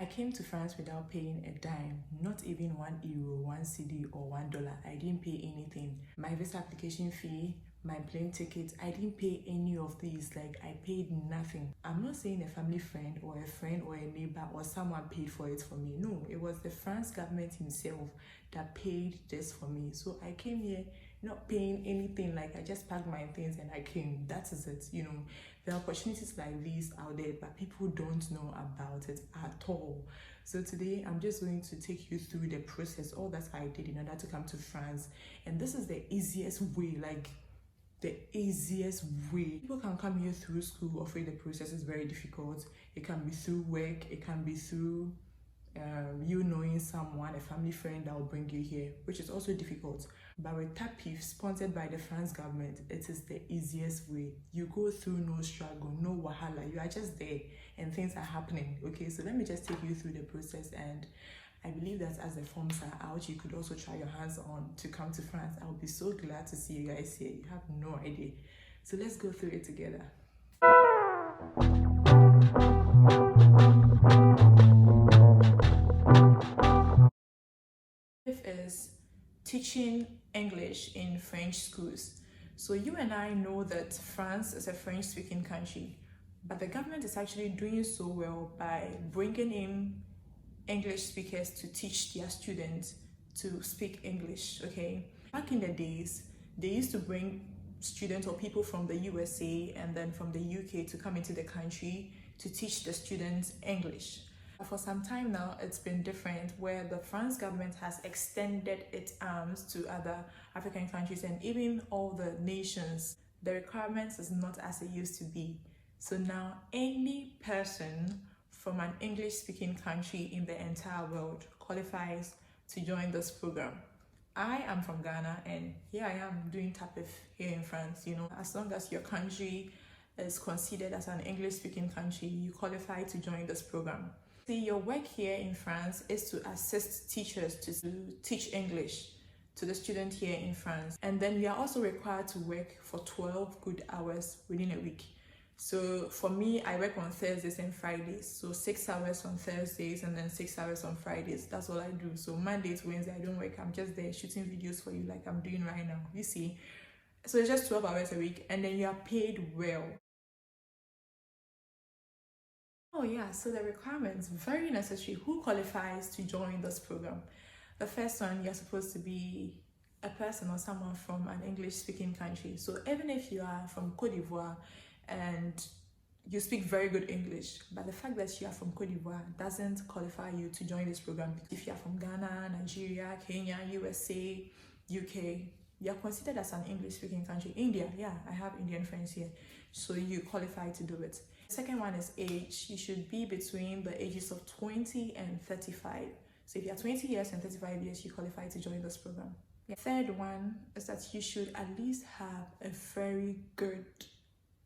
came to France without paying a dime, not even €1, 1 CD or $1. I didn't pay anything. My visa application fee, my plane ticket, I didn't pay any of these. Like, I paid nothing. I'm not saying a family friend or a neighbor or someone paid for it for me. No, it was the France government himself that paid this for me. So I came here not paying anything. Like, I just packed my things and I came. That is it. You know, there are opportunities like these out there, but people don't know about it at all. So today I'm just going to take you through the process, all that I did in order to come to France. And this is the easiest way, like the easiest way. People can come here through school. Often the process is very difficult. It can be through work, it can be through you knowing someone, a family friend that will bring you here, which is also difficult. But with TAPIF, sponsored by the France government, it is the easiest way. You go through no struggle, no wahala. You are just there and things are happening. Okay, so let me just take you through the process, and I believe that as the forms are out, you could also try your hands on to come to France. I'll be so glad to see you guys here. You have no idea. So let's go through it together. Is teaching English in French schools. So you and I know that France is a French-speaking country, but the government is actually doing so well by bringing in English speakers to teach their students to speak English. Okay, back in the days, they used to bring students or people from the USA and then from the UK to come into the country to teach the students English. For some time now, it's been different, where the France government has extended its arms to other African countries and even all the nations. The requirements is not as it used to be. So now any person from an English-speaking country in the entire world qualifies to join this program. I am from Ghana, and here I am doing TAPIF here in France. You know, as long as your country is considered as an English-speaking country, you qualify to join this program. See, your work here in France is to assist teachers to teach English to the student here in France. And then you are also required to work for 12 good hours within a week. So for me, I work on Thursdays and Fridays. So 6 hours on Thursdays and then 6 hours on Fridays. That's all I do. So Monday to Wednesday, I don't work. I'm just there shooting videos for you like I'm doing right now. You see? So it's just 12 hours a week, and then you are paid well. Oh yeah, so the requirements, very necessary. Who qualifies to join this program? The first one, you're supposed to be a person or someone from an English-speaking country. So even if you are from Cote d'Ivoire and you speak very good English, but the fact that you are from Cote d'Ivoire doesn't qualify you to join this program. If you are from Ghana, Nigeria, Kenya, USA, UK, you are considered as an English-speaking country. India, yeah, I have Indian friends here, so you qualify to do it. The second one is age. You should be between the ages of 20 and 35. So if you are 20 years and 35 years, you qualify to join this program. The third one is that you should at least have a very good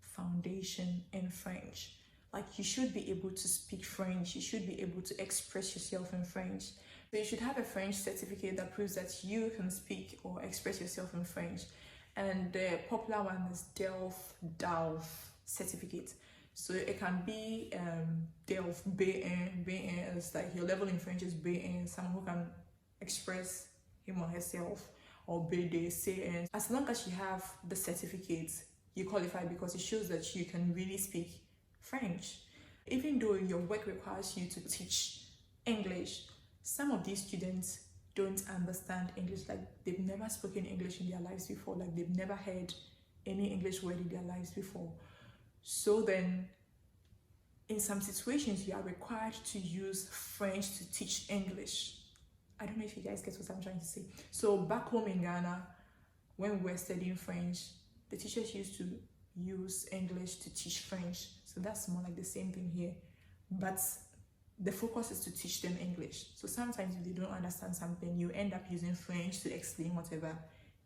foundation in French. Like, you should be able to speak French. You should be able to express yourself in French. So you should have a French certificate that proves that you can speak or express yourself in French. And the popular one is DELF certificate. So it can be DELF B1. B1 is like your level in French is B1, someone who can express him or herself, or BD, C1. As long as you have the certificate, you qualify because it shows that you can really speak French. Even though your work requires you to teach English, some of these students don't understand English. Like, they've never spoken English in their lives before. Like, they've never heard any English word in their lives before. So then, in some situations, you are required to use French to teach English. I don't know if you guys get what I'm trying to say. So back home in Ghana, when we were studying French, the teachers used to use English to teach French. So that's more like the same thing here. But the focus is to teach them English. So sometimes if they don't understand something, you end up using French to explain whatever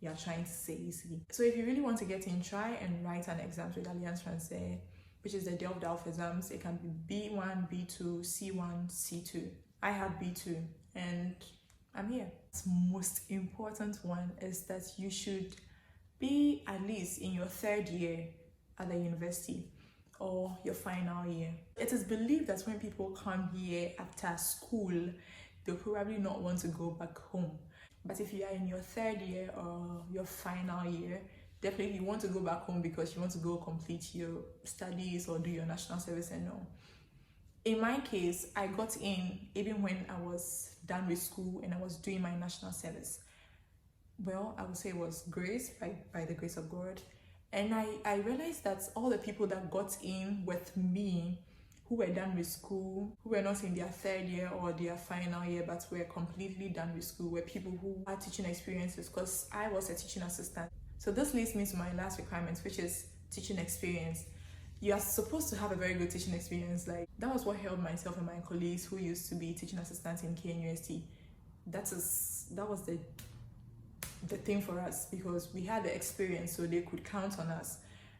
you're trying to say, you see. So if you really want to get in, try and write an exam with Alliance Française, which is the DELF exams. It can be B1, B2, C1, C2. I have B2 and I'm here. The most important one is that you should be at least in your third year at the university. or your final year. It is believed that when people come here after school, they'll probably not want to go back home. But if you are in your third year or your final year, definitely you want to go back home because you want to go complete your studies or do your national service and all. In my case, I got in even when I was done with school and I was doing my national service. Well, I would say it was grace, by the grace of God. And I realized that all the people that got in with me, who were done with school, who were not in their third year or their final year, but were completely done with school, were people who had teaching experiences, because I was a teaching assistant. So this leads me to my last requirement, which is teaching experience. You are supposed to have a very good teaching experience. Like, that was what held myself and my colleagues who used to be teaching assistants in KNUST. That was the thing for us, because we had the experience, so they could count on us.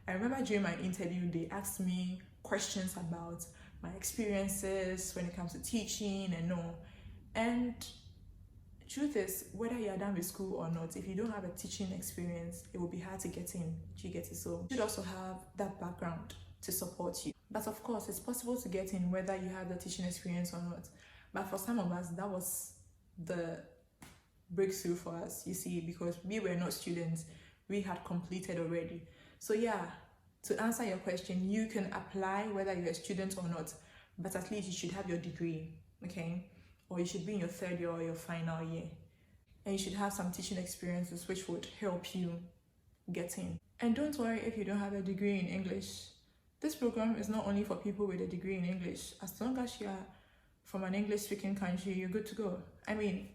I remember during my interview, they asked me questions about my experiences when it comes to teaching and all. And truth is, whether you're done with school or not, if you don't have a teaching experience, it will be hard to get in. Do you get it? So you should also have that background to support you. But of course, it's possible to get in whether you have the teaching experience or not. But for some of us, that was the breakthrough for us, you see, because we were not students, we had completed already. So yeah, to answer your question, you can apply whether you're a student or not, but at least you should have your degree, okay? Or you should be in your third year or your final year, and you should have some teaching experiences which would help you get in. And don't worry if you don't have a degree in English. This program is not only for people with a degree in English. As long as you are from an English-speaking country, you're good to go. I mean,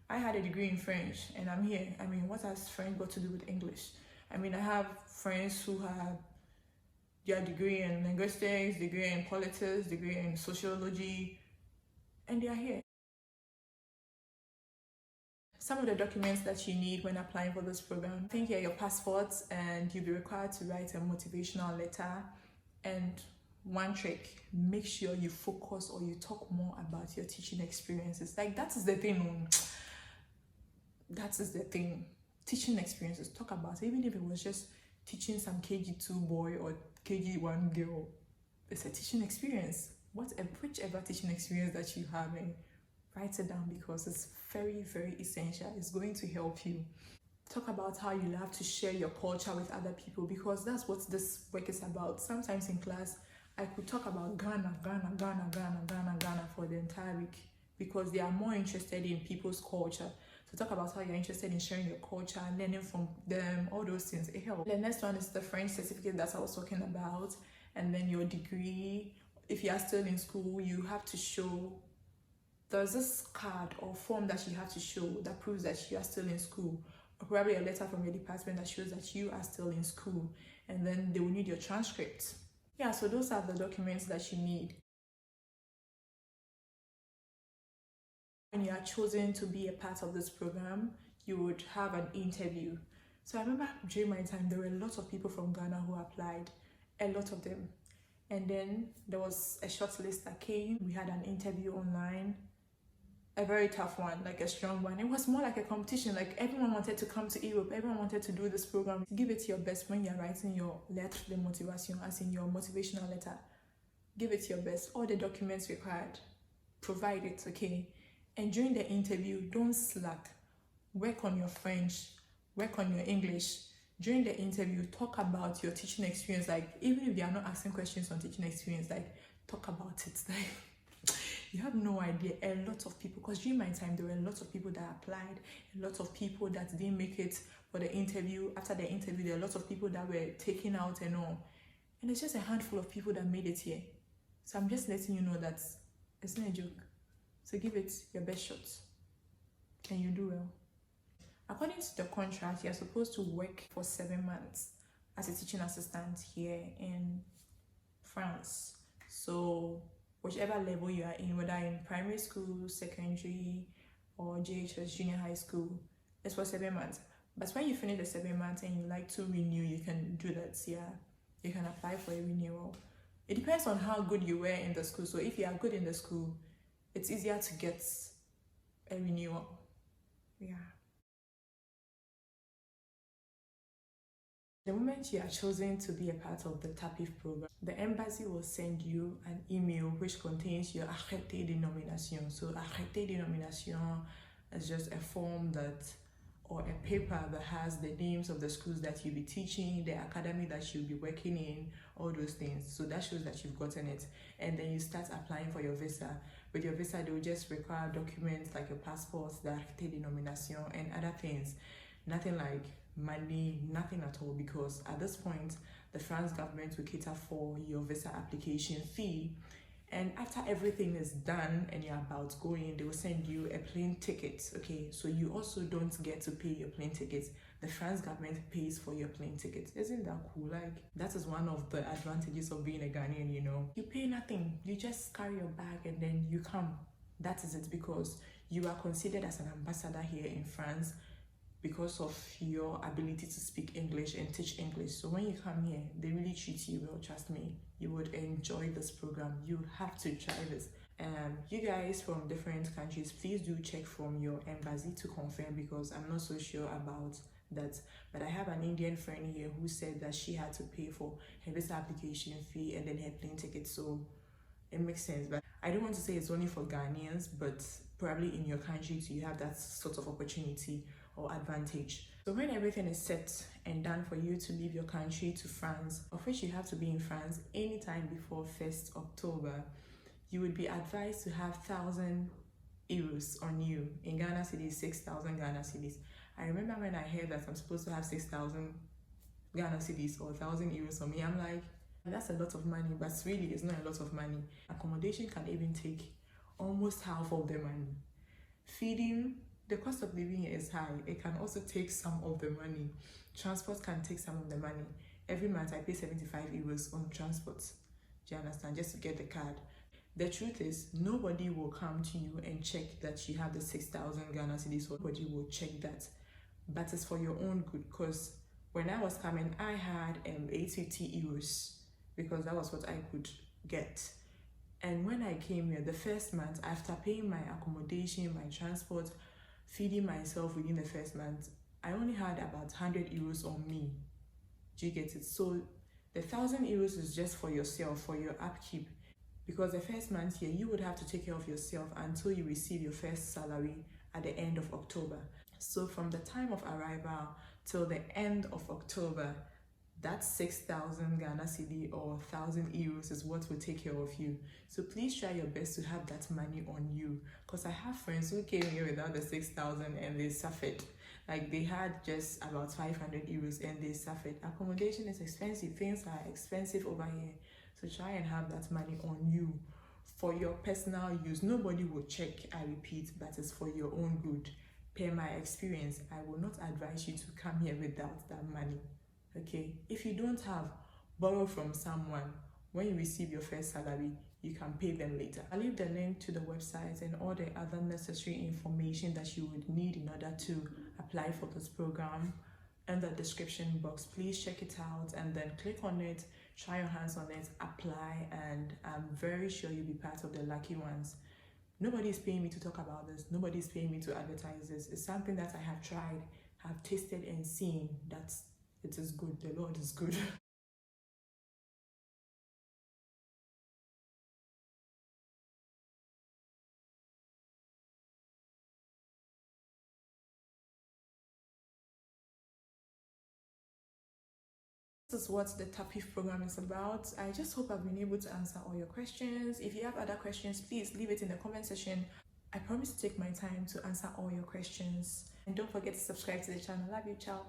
I had a degree in French and I'm here. I mean, what has French got to do with English? I mean, I have friends who have their degree in linguistics, degree in politics, degree in sociology, and they are here. Some of the documents that you need when applying for this program, I think here your passports, and you'll be required to write a motivational letter. And one trick, make sure you focus or you talk more about your teaching experiences. Like, that is the thing. That is the thing. Teaching experiences, talk about it. Even if it was just teaching some KG2 boy or KG1 girl, it's a teaching experience. Whichever teaching experience that you have, write it down, because it's very, very essential. It's going to help you. Talk about how you love to share your culture with other people, because that's what this work is about. Sometimes in class, I could talk about Ghana for the entire week, because they are more interested in people's culture. So talk about how you're interested in sharing your culture, learning from them, all those things. It helps. The next one is the French certificate that I was talking about, and then your degree. If you are still in school, you have to show, there's this card or form that you have to show that proves that you are still in school, or probably a letter from your department that shows that you are still in school, and then they will need your transcript. Yeah, so those are the documents that you need. When you are chosen to be a part of this program, you would have an interview. So I remember during my time, there were lots of people from Ghana who applied, a lot of them. And then there was a short list that came. We had an interview online, a very tough one, like a strong one. It was more like a competition. Like, everyone wanted to come to Europe. Everyone wanted to do this program. Give it your best when you're writing your lettre de motivation, as in your motivational letter. Give it your best. All the documents required, provide it, okay? And during the interview, don't slack. Work on your French, work on your English. During the interview, talk about your teaching experience. Like, even if they are not asking questions on teaching experience, like, talk about it. Like, you have no idea. A lot of people, because during my time, there were a lot of people that applied, a lot of people that didn't make it for the interview. After the interview, there are a lot of people that were taken out and all. And it's just a handful of people that made it here. So I'm just letting you know that it's not a joke. So give it your best shot, and you do well. According to the contract, you're supposed to work for 7 months as a teaching assistant here in France. So whichever level you are in, whether in primary school, secondary, or JHS, junior high school, it's for 7 months. But when you finish the 7 months and you like to renew, you can do that. Yeah, you can apply for a renewal. It depends on how good you were in the school. So if you are good in the school, it's easier to get a renewal. Yeah. The moment you are chosen to be a part of the TAPIF program, the embassy will send you an email which contains your arrêté de nomination. So arrêté de nomination is just a form or a paper that has the names of the schools that you'll be teaching, the academy that you'll be working in, all those things. So that shows that you've gotten it. And then you start applying for your visa. With your visa, they will just require documents like your passport, the arrêté de nomination, and other things. Nothing like money, nothing at all, because at this point, the France government will cater for your visa application fee. And after everything is done and you're about going, they will send you a plane ticket, okay? So you also don't get to pay your plane tickets. The France government pays for your plane ticket. Isn't that cool? Like, that is one of the advantages of being a Ghanaian, you know? You pay nothing. You just carry your bag and then you come. That is it, because you are considered as an ambassador here in France because of your ability to speak English and teach English. So when you come here, they really treat you well, trust me. You would enjoy this program. You have to try this. You guys from different countries, please do check from your embassy to confirm, because I'm not so sure about that. But I have an Indian friend here who said that she had to pay for her visa application fee and then her plane ticket. So it makes sense. But I don't want to say it's only for Ghanaians, but probably in your country too, you have that sort of opportunity or advantage. So when everything is set and done for you to leave your country to France, of which you have to be in France anytime before 1st October, you would be advised to have 1,000 euros on you. In Ghana cedis, 6,000 Ghana cedis. I remember when I heard that I'm supposed to have 6,000 Ghana cedis or 1,000 euros on me, I'm like, that's a lot of money, but really it's not a lot of money. Accommodation can even take almost half of the money. Feeding, the cost of living here is high. It can also take some of the money. Transport can take some of the money. Every month I pay 75 euros on transport. Do you understand? Just to get the card. The truth is, nobody will come to you and check that you have the 6,000 Ghana cedis. Nobody will check that. But it's for your own good, because when I was coming, I had 850 euros because that was what I could get. And when I came here, the first month, after paying my accommodation, my transport, feeding myself within the first month, I only had about 100 euros on me. Do you get it? So the 1,000 euros is just for yourself, for your upkeep. Because the first month here, you would have to take care of yourself until you receive your first salary at the end of October. So from the time of arrival till the end of October, that 6,000 Ghana cedi or 1,000 euros is what will take care of you. So please try your best to have that money on you. Because I have friends who came here without the 6,000 and they suffered. Like, they had just about 500 euros and they suffered. Accommodation is expensive. Things are expensive over here. So try and have that money on you for your personal use. Nobody will check, I repeat, but it's for your own good. Per my experience, I will not advise you to come here without that money. Okay, if you don't have, borrow from someone. When you receive your first salary, you can pay them later. I'll leave the link to the website and all the other necessary information that you would need in order to apply for this program in the description box. Please check it out and then click on it, try your hands on it, apply, and I'm very sure you'll be part of the lucky ones. Nobody is paying me to talk about this. Nobody is paying me to advertise this. It's something that I have tried, have tasted and seen that it is good. The Lord is good. This is what the TAPIF program is about. I just hope I've been able to answer all your questions. If you have other questions, please leave it in the comment section. I promise to take my time to answer all your questions. And don't forget to subscribe to the channel. Love you, ciao.